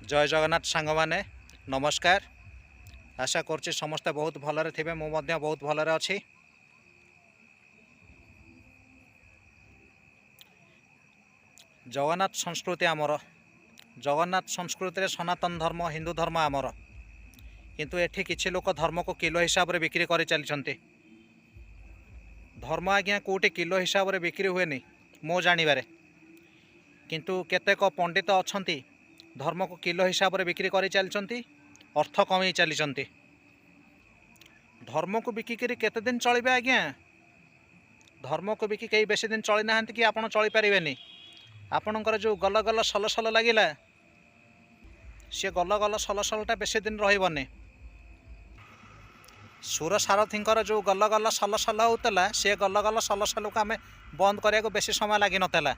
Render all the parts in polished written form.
जय जगन्नाथ सांग माने नमस्कार। आशा करछि समस्ते बहुत भलरे थिबे। मु मध्य बहुत भलरे अछि। जगन्नाथ संस्कृति आमर, जगन्नाथ संस्कृति रे सनातन धर्म हिंदू धर्म आमर, किंतु एठी किछि लोक धर्म को किलो हिसाब रे बिक्री करि चलिछन्ति। धर्म आज्ञा कोटी किलो हिसाब रे बिक्री हुएनी मो जानिबारे, किंतु केतेक पंडित अछन्ति धर्म को किलो हिसाब रे बिक्री करि चलिछन्ति, अर्थ कमई चलिछन्ति। धर्म को बिकिकरी केते दिन चलिबे आज्ञा? धर्म को बिकी कई बेसी दिन चली नाहंति कि आपण चली पारिबेनी। आपणकर जो गल गल सल सल लगिला सी गल गल सल सलटा बेसी दिन रहिबनी। सुर सारथींकर जो गल गल सल सल होतला सी गल गल सल सल को आमे बंद करिया को बेसी समय लागि नतला।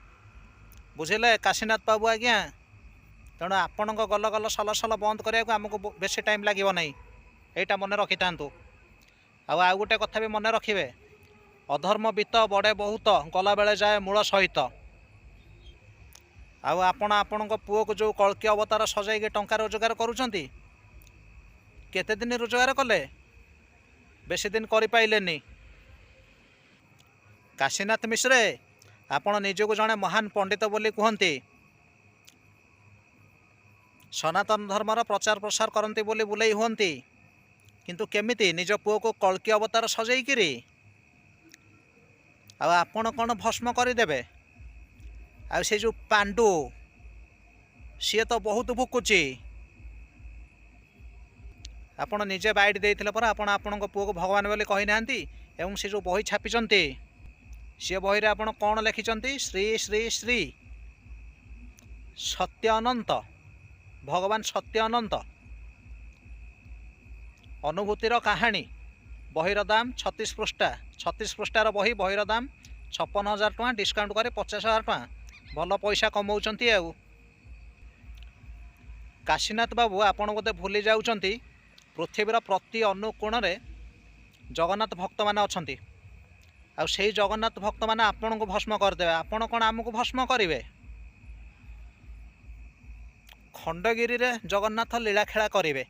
बुझिले काशीनाथ बाबू आज्ञा? तेणु आपणक गल गल सल सल बंद करिया को हमको बेसी टाइम लागिबो नै। एटा मने रखितांतु। आउ गोटे कथा भी मने रखिबे, अधर्म बीत बड़े बहुत गला बेले जाए मूल सहित। आपण आपणक पुओ को जो कल्की अवतार सजाई टंका रोजगार करुचंती, केते दिन रोजगार कले? बेसी दिन करि पाइलेनी। काशीनाथ मिश्रे आपण निजको जड़े महान पंडित बोली कहते, सनातन धर्मर प्रचार प्रसार करती बोली बुलाई हुंती, किंतु केमिति निज पुओ को कल्की अवतार सजाई आपण कौन भस्म करदेवे? से जो पांडु सी तो बहुत भुकुची। आपण निजे बाइट देते पर आपण पुओ को भगवान बोली कही ना। एवं से जो बही छापिचंती सी बही रे आपण कौन लिखिचंती? श्री श्री श्री सत्य अनंत भगवान सत्य अनंत अनुभूतिर कहानी। बहीर दाम 36 पृष्ठा, 36 पृष्ठार बहीर दाम 56,000 टଙ୍କା, डिस्काउंट करे 50,000 टଙ୍କା। भल पैसा कमाउछंती। आउ काशीनाथ बाबू आपण बोधे भूली जाउछंती, पृथ्वीर प्रति अनुकोण रे जगन्नाथ भक्त माने अछंती। आउ सेही जगन्नाथ भक्त माने आपण को भस्म करदेवे। आपण कोन हमको भस्म करिवे? खंडगिरी रे जगन्नाथ लीला खेला करिवे।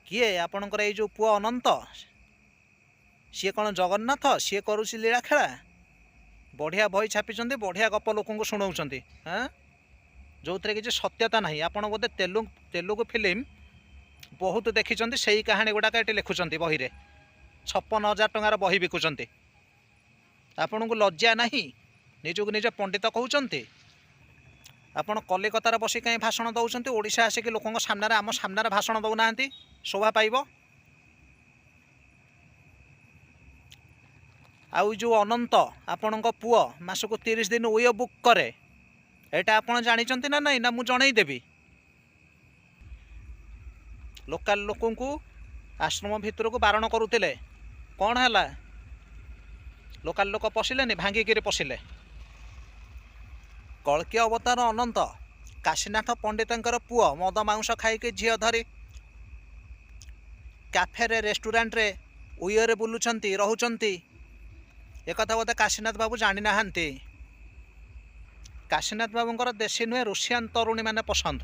किए आपणकर ये जो पुओ अनंत सी कौन जगन्नाथ? सी करुसी लीला खेला। बढ़िया बही छापिचंती, बढ़िया गप लोक शुणाउछंती। हाँ, जो थे किसी सत्यता नहीं। आपण बोधे तेलुगु फिल्म बहुत देखिचंती, सेही कहानी गुड़ाक ये लिखुचंती बही रे। 56,000 टंकार बही बिकुचंती। आपण को लज्जा नहीं? निजको निज पंडित कहउचंती। आपण कलिकतार बसी कहीं भाषण दौरान ओडिशा आसिक लोकों सामने आम सामने भाषण दौना शोभा पाइब? आउ जो अनंत आपणक पुओ मासक 30 दिन ओयो बुक करे, एटा आपण जानिचंती ना नहीं? ना मु जणई देबी? लोकल लोकों को आश्रम भितर को बारण करुतिले, कौन हैला? लोकल लोक पशिलेनी, भांगिकी पशिले। कल्की अवतार अनंत काशीनाथ पंडितंकर पुओ मद मांस खाइके झील धरी कैफे रे रेस्टोरेंट रे उयरे बुलुचंती रहुचंती। एक बोधे काशीनाथ बाबू जानी नाहांती। काशीनाथ बाबूंकर देशी नुहे रुसियान तरुणी माने पसंद।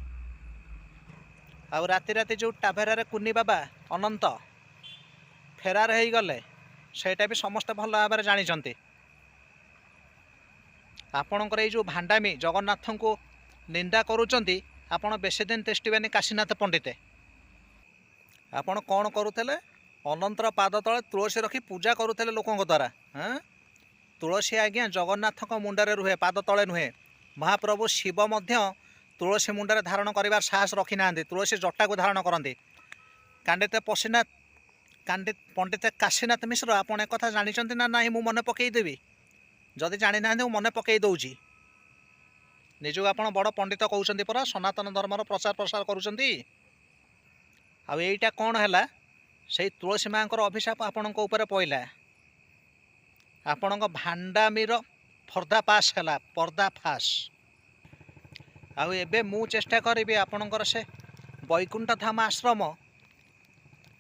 आउ राति राति जो टाभेरा रे कुनी बाबा अनंत फेरार हो गले, सेटा भी समस्ते भल भाव जानी। आपणकर ये जो भांडामी जगन्नाथ को निंदा करुचंती, आपण बेसी दिन तेष्टिबेनी काशीनाथ पंडिते। आपण कौन करुले? अनंतर पाद तले तुलसी रखी पूजा करुले लोकों द्वारा। हाँ, तुलसी आज्ञा जगन्नाथ मुंडरे रुहे, पाद तले नुहे। महाप्रभु शिव मध्य तुलसी मुंडरे धारण करिवार साहस रखी ना। तुलसी जटा को धारण करती। कांडित पशीनाथ कांडित पंडित काशीनाथ मिश्र आपण एक कथा जानिचंती ना नहीं? मु मने पकईदेवी। जदि जानी ना मने पकई दौची। निजको आप बड़ पंडित कहते परा, सनातन धर्मर प्रचार प्रसार करुचंती। आईटा कौन है? से तुलसी माँ अभिशाप आपण पड़ा। आपण भांडामीर पर्दाफाश है, पर्दाफाश। आबे मु चेष्टा करी आपणकर से बैकुंठ धाम आश्रम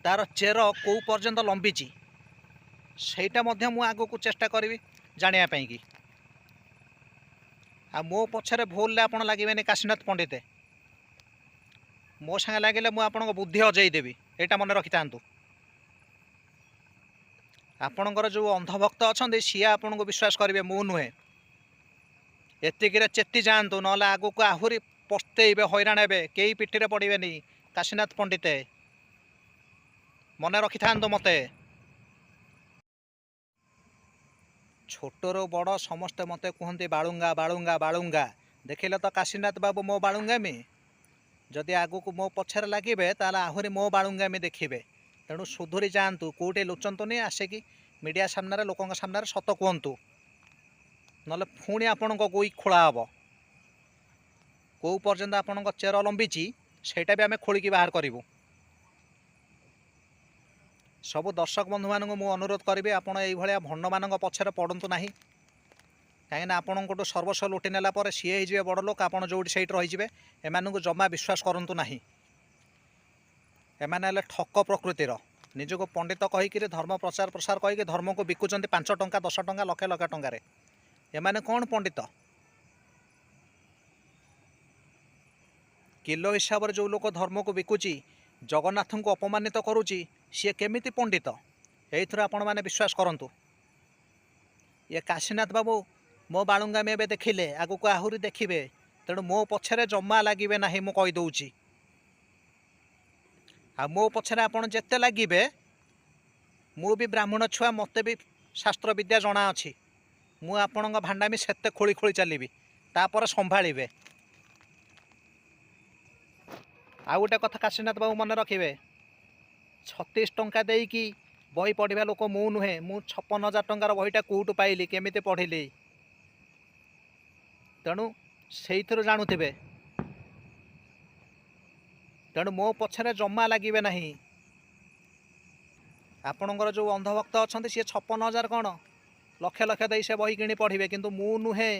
तार चेर कौ पर्यंत लंबीची सेटा मध्य मु आगो को चेष्टा करी जानिया पई कि। आ मो पछरे भूल आप लगे काशीनाथ पंडित। ମୋ ସାଙ୍ଗେ ଲାଗିଲେ ମୁଁ ଆପଣଙ୍କ ବୁଦ୍ଧି ଅଜେଇ ଦେବି, ଏଇଟା ମନେ ରଖିଥାନ୍ତୁ। ଆପଣଙ୍କର ଯେଉଁ ଅନ୍ଧଭକ୍ତ ଅଛନ୍ତି ସିଏ ଆପଣଙ୍କୁ ବିଶ୍ୱାସ କରିବେ, ମୁଁ ନୁହେଁ। ଏତିକିରେ ଚେତି ଯାଆନ୍ତୁ, ନହେଲେ ଆଗକୁ ଆହୁରି ପସ୍ତେଇବେ, ହଇରାଣ ହେବେ, କେହି ପିଠିରେ ପଡ଼ିବେନି। କାଶୀନାଥ ପଣ୍ଡିତେ ମନେ ରଖିଥାନ୍ତୁ ମୋତେ। ଛୋଟରୁ ବଡ଼ ସମସ୍ତେ ମୋତେ କୁହନ୍ତି ବାଳୁଙ୍ଗା ବାଳୁଙ୍ଗା ବାଳୁଙ୍ଗା। ଦେଖିଲେ ତ କାଶୀନାଥ ବାବୁ ମୋ ବାଳୁଙ୍ଗାମି। ଯଦି ଆଗକୁ ମୋ ପଛରେ ଲାଗିବେ ତାହେଲେ ଆହୁରି ମୋ ବାଳୁଙ୍ଗାମି ଦେଖିବେ। ତେଣୁ ସୁଧୁରି ଯାଆନ୍ତୁ, କେଉଁଠି ଲୁଚନ୍ତୁନି, ଆସିକି ମିଡ଼ିଆ ସାମ୍ନାରେ ଲୋକଙ୍କ ସାମ୍ନାରେ ସତ କୁହନ୍ତୁ, ନହେଲେ ପୁଣି ଆପଣଙ୍କ ଗୋଇ ଖୋଳା ହେବ। କେଉଁ ପର୍ଯ୍ୟନ୍ତ ଆପଣଙ୍କ ଚେର ଲମ୍ବିଛି ସେଇଟା ବି ଆମେ ଖୋଳିକି ବାହାର କରିବୁ। ସବୁ ଦର୍ଶକ ବନ୍ଧୁମାନଙ୍କୁ ମୁଁ ଅନୁରୋଧ କରିବି, ଆପଣ ଏଇଭଳିଆ ଭଣ୍ଡମାନଙ୍କ ପଛରେ ପଡ଼ନ୍ତୁ ନାହିଁ। କାହିଁକିନା ଆପଣଙ୍କଠୁ ସର୍ବସ୍ୱ ଲୁଟି ନେଲା ପରେ ସିଏ ହେଇଯିବେ ବଡ଼ ଲୋକ, ଆପଣ ଯେଉଁଠି ସେଇଠି ରହିଯିବେ। ଏମାନଙ୍କୁ ଜମା ବିଶ୍ୱାସ କରନ୍ତୁ ନାହିଁ। ଏମାନେ ହେଲେ ଠକ ପ୍ରକୃତିର। ନିଜକୁ ପଣ୍ଡିତ କହିକିରି ଧର୍ମ ପ୍ରଚାର ପ୍ରସାର କହିକି ଧର୍ମକୁ ବିକୁଛନ୍ତି 5 ଟଙ୍କା 10 ଟଙ୍କା ଲକ୍ଷ ଲକ୍ଷ ଟଙ୍କାରେ। ଏମାନେ କ'ଣ ପଣ୍ଡିତ? କିଲୋ ହିସାବରେ ଯେଉଁ ଲୋକ ଧର୍ମକୁ ବିକୁଛି, ଜଗନ୍ନାଥଙ୍କୁ ଅପମାନିତ କରୁଛି, ସିଏ କେମିତି ପଣ୍ଡିତ? ଏଇଥିରୁ ଆପଣମାନେ ବିଶ୍ୱାସ କରନ୍ତୁ। ଇଏ କାଶୀନାଥ ବାବୁ ମୋ ବାଳୁଙ୍ଗାମି ଏବେ ଦେଖିଲେ, ଆଗକୁ ଆହୁରି ଦେଖିବେ। ତେଣୁ ମୋ ପଛରେ ଜମା ଲାଗିବେ ନାହିଁ, ମୁଁ କହିଦେଉଛି। ଆଉ ମୋ ପଛରେ ଆପଣ ଯେତେ ଲାଗିବେ, ମୁଁ ବି ବ୍ରାହ୍ମଣ ଛୁଆ, ମୋତେ ବି ଶାସ୍ତ୍ର ବିଦ୍ୟା ଜଣା ଅଛି। ମୁଁ ଆପଣଙ୍କ ଭାଣ୍ଡାମି ସେତେ ଖୋଳି ଖୋଳି ଚାଲିବି, ତାପରେ ସମ୍ଭାଳିବେ। ଆଉ ଗୋଟେ କଥା କାଶୀନାଥ ବାବୁ ମନେ ରଖିବେ, 36 ଟଙ୍କା ଦେଇକି ବହି ପଢ଼ିବା ଲୋକ ମୁଁ ନୁହେଁ। ମୁଁ 56,000 ଟଙ୍କାର ବହିଟା କେଉଁଠୁ ପାଇଲି, କେମିତି ପଢ଼ିଲି, ତେଣୁ ସେଇଥିରୁ ଜାଣୁଥିବେ। ତେଣୁ ମୋ ପଛରେ ଜମା ଲାଗିବେ ନାହିଁ। ଆପଣଙ୍କର ଯେଉଁ ଅନ୍ଧଭକ୍ତ ଅଛନ୍ତି ସିଏ 56,000 କ'ଣ ଲକ୍ଷ ଲକ୍ଷ ଦେଇ ସେ ବହି କିଣି ପଢ଼ିବେ, କିନ୍ତୁ ମୁଁ ନୁହେଁ।